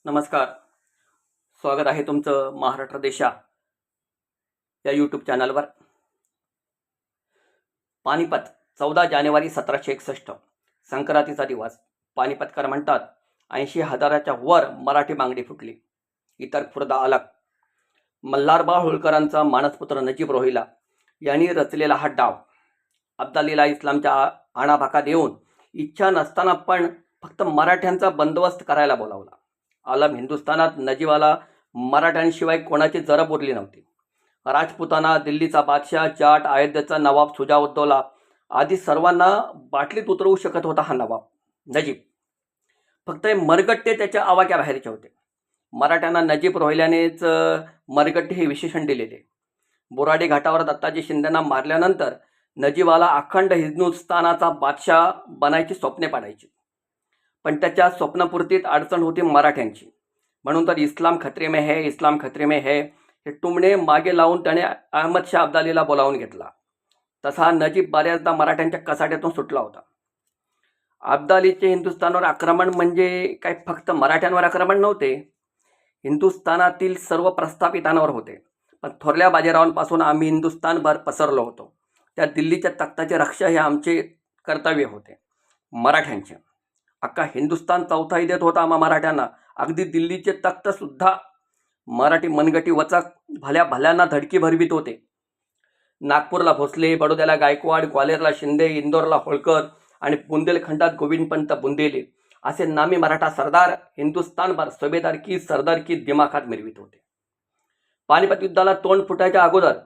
नमस्कार. स्वागत आहे तुमचं महाराष्ट्र देशा या यूट्यूब चॅनलवर. पानिपत 14 जानेवारी 1761 संक्रांतीचा दिवस. पानिपतकर म्हणतात 80,000च्या वर मराठी बांगडी फुटली. इतर खुर्दा अलग. मल्हारबा होळकरांचा मानसपुत्र नजीब रोहिला यांनी रचलेला हा डाव. अब्दालीला इस्लामच्या आणाभाका देऊन इच्छा नसताना पण फक्त मराठ्यांचा बंदोबस्त करायला बोलावला. आलम हिंदुस्थानात नजीबाला मराठ्यांशिवाय कोणाची जरब उरली नव्हती. राजपुताना, दिल्लीचा बादशाह, जाट, अयोध्येचा नवाब सुजाउद्दौला आदी सर्वांना बाटलीत उतरवू शकत होता हा नवाब नजीब. फक्त हे मरगट्टे त्याच्या आवाक्या बाहेरचे होते. मराठ्यांना नजीब रोहिल्यानेच मरगट्टे हे विशेषण दिलेले. बोराडी घाटावर दत्ताजी शिंदेना मारल्यानंतर नजीबाला अखंड हिंदुस्थानाचा बादशाह बनायची स्वप्ने पाडायची. पण त्याच्या स्वप्नपूर्तीत अडचण होती मराठ्यांची. म्हणून तर इस्लाम खतरे में है, इस्लाम खतरे में है हे टुमणे मागे लावून त्याने अहमद शाह अब्दालीला बोलावून घेतला. तसा नजीब बऱ्याचदा मराठ्यांच्या कसाट्यातून सुटला होता. अब्दालीचे हिंदुस्थानवर आक्रमण म्हणजे काय फक्त मराठ्यांवर आक्रमण नव्हते, हिंदुस्थानातील सर्व प्रस्थापितांवर होते. पण थोरल्या बाजीरावांपासून आम्ही हिंदुस्थानभर पसरलो होतो. त्या दिल्लीच्या तख्ताचे रक्षा हे आमचे कर्तव्य होते. मराठ्यांचे अख्खा हिंदुस्थान चौथाई देत होता आम्हा मराठ्यांना. अगदी दिल्लीचे तख्त सुद्धा मराठी मनगटी वचक भल्या भल्यांना धडकी भरवित होते. नागपूरला भोसले, बडोद्याला गायकवाड, ग्वालेरला शिंदे, इंदोरला होळकर आणि बुंदेलखंडात गोविंदपंत बुंदेले असे नामी मराठा सरदार हिंदुस्थानभर सुभेदारकी सरदारकी दिमाखात मिरवित होते. पानिपत युद्धाला तोंड फुटायच्या अगोदर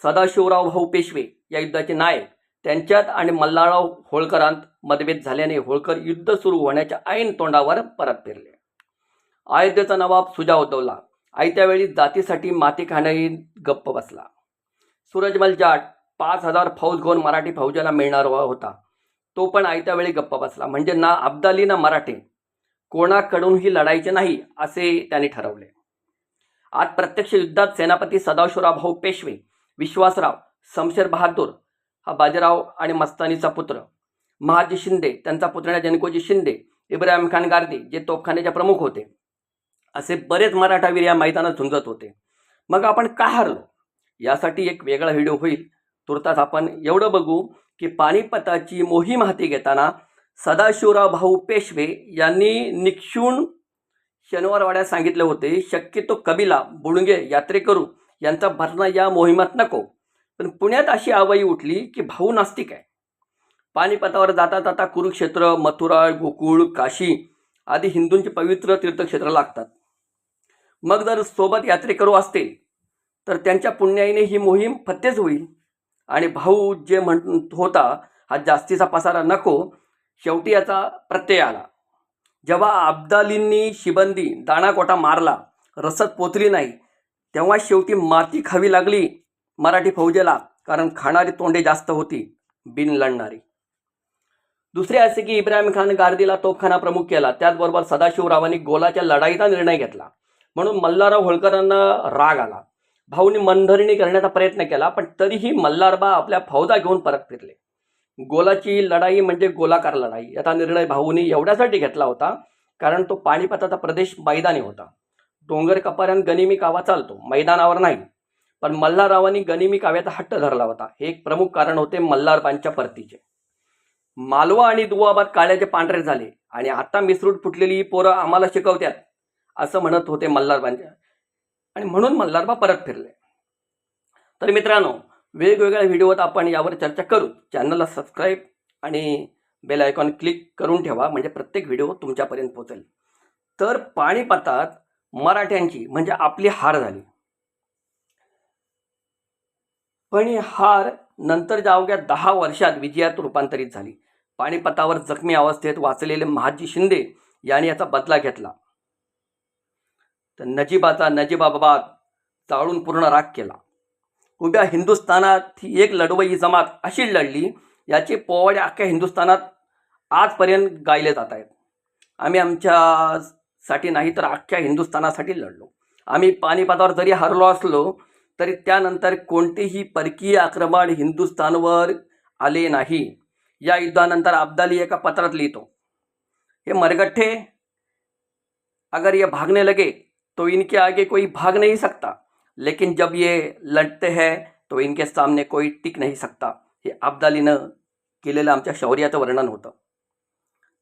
सदाशिवराव भाऊ पेशवे या युद्धाचे नायक त्यांच्यात आणि मल्हारराव होळकरांत मतभेद झाल्याने होळकर युद्ध सुरू होण्याच्या ऐन तोंडावर परत फिरले. अयोध्येचा नवाब सुजाउद्दौला आयत्या वेळी जातीसाठी माती खाण्याही गप्प बसला. सूरजमल जाट 5,000 फौज घेऊन मराठी फौजाला मिळणार होता, तो पण आयत्या वेळी गप्प बसला. म्हणजे ना अब्दाली ना मराठे कोणाकडूनही लढायचे नाही असे त्यांनी ठरवले. आज प्रत्यक्ष युद्धात सेनापती सदाशिवराव भाऊ पेशवे, विश्वासराव, शमशेर बहादूर हा बाजीराव आणि मस्तानीचा पुत्र, महाजी शिंदे त्यांचा पुतण्या जनकोजी शिंदे, इब्राहिम खान गारदी जे तोफखान्याचे प्रमुख होते, असे बरेच मराठावीर या मैदानात झुंजत होते. मग आपण का हरलो यासाठी एक वेगळा व्हिडिओ होईल. तुर्तास आपण एवढं बघू की पानिपताची मोहीम हाती घेताना सदाशिवराव भाऊ पेशवे यांनी निक्षून शनिवारवाड्यात सांगितले होते, शक्यतो कबिला, बुडुंगे, यात्रेकरू यांचा भरणा या मोहिमात नको. पण पुण्यात अशी आवई उठली की भाऊ नास्तिक आहे. पानिपतावर जाता जाता कुरुक्षेत्र, मथुरा, गोकुळ, काशी आदी हिंदूंचे पवित्र तीर्थक्षेत्र लागतात. मग जर सोबत यात्रेकरू असतील तर त्यांच्या पुण्याईने ही मोहीम फत्तेच होईल. आणि भाऊ जे म्हणत होता हा जास्तीचा पसारा नको, शेवटी याचा प्रत्यय आला. जेव्हा अब्दालींनी शिबंदी दाणाकोटा मारला, रसद पोचली नाही, तेव्हा शेवटी माती खावी लागली मराठी फौजेला. कारण खाणारी तोंडे जास्त होती, बिन लढणारी. दुसरे असे की इब्राहिम खान गारदीला तोफखाना प्रमुख केला. त्याचबरोबर सदाशिवरावांनी गोलाच्या लढाईचा निर्णय घेतला. म्हणून मल्हारराव होळकरांना राग आला. भाऊंनी मनधरणी करण्याचा प्रयत्न केला, पण तरीही मल्हारबा आपल्या फौजा घेऊन परत फिरले. गोलाची लढाई म्हणजे गोलाकार लढाई याचा निर्णय भाऊंनी एवढ्यासाठी घेतला होता कारण तो पानिपताचा प्रदेश मैदानी होता. डोंगर कपाऱ्यात गनिमी कावा चालतो, मैदानावर नाही. पण मल्हाररावांनी गनिमी काव्याचा हट्ट धरला होता. हे एक प्रमुख कारण होते मल्हारबांच्या परतीचे. मालवा आणि दुआबाद काळ्याचे पांढरे झाले आणि आता मिसरूट फुटलेली ही पोरं आम्हाला शिकवत्यात असं म्हणत होते मल्हारबांच्या. आणि म्हणून मल्हारबा परत फिरले. तर मित्रांनो, वेगवेगळ्या व्हिडिओत आपण यावर चर्चा करू. चॅनलला सबस्क्राईब आणि बेल आयकॉन क्लिक करून ठेवा, म्हणजे प्रत्येक व्हिडिओ तुमच्यापर्यंत पोहोचेल. तर पानिपतात मराठ्यांची म्हणजे आपली हार झाली. पण ही हार नंतर अवघ्या 10 वर्षात विजयात रूपांतरित झाली. पानिपतावर जखमी अवस्थेत वाचलेले महाजी शिंदे यांनी याचा बदला घेतला. तर नजीबाबाद जाळून पूर्ण राख केला. उभ्या हिंदुस्थानात ही एक लढवई जमात अशी लढली याचे पोवाडे अख्ख्या हिंदुस्थानात आजपर्यंत गायले जात आहेत. आम्ही आमच्यासाठी नाही तर अख्ख्या हिंदुस्थानासाठी लढलो. आम्ही पानिपतावर जरी हरलो असलो तरी त्यानंतर कोणतेही परकीय आक्रमण हिंदुस्थानवर आले नाही. या युद्धानंतर अब्दाली एका पत्रात लिहितो, हे मरगठ्ठे अगर ये भागने लगे तो इनके आगे कोई भाग नहीं सकता, लेकिन जब ये लढते हैं तो इनके सामने कोई टिक नाही सकता. हे अब्दालीनं केलेलं आमच्या शौर्याचं वर्णन होतं.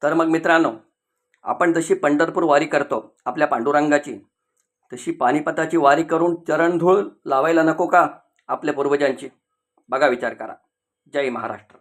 तर मग मित्रांनो, आपण जशी पंढरपूर वारी करतो आपल्या पांडुरंगाची, तशी पानिपताची वारी करून चरणधूळ लावायला नको का आपल्या पूर्वजांची? बघा, विचार करा. जय महाराष्ट्र.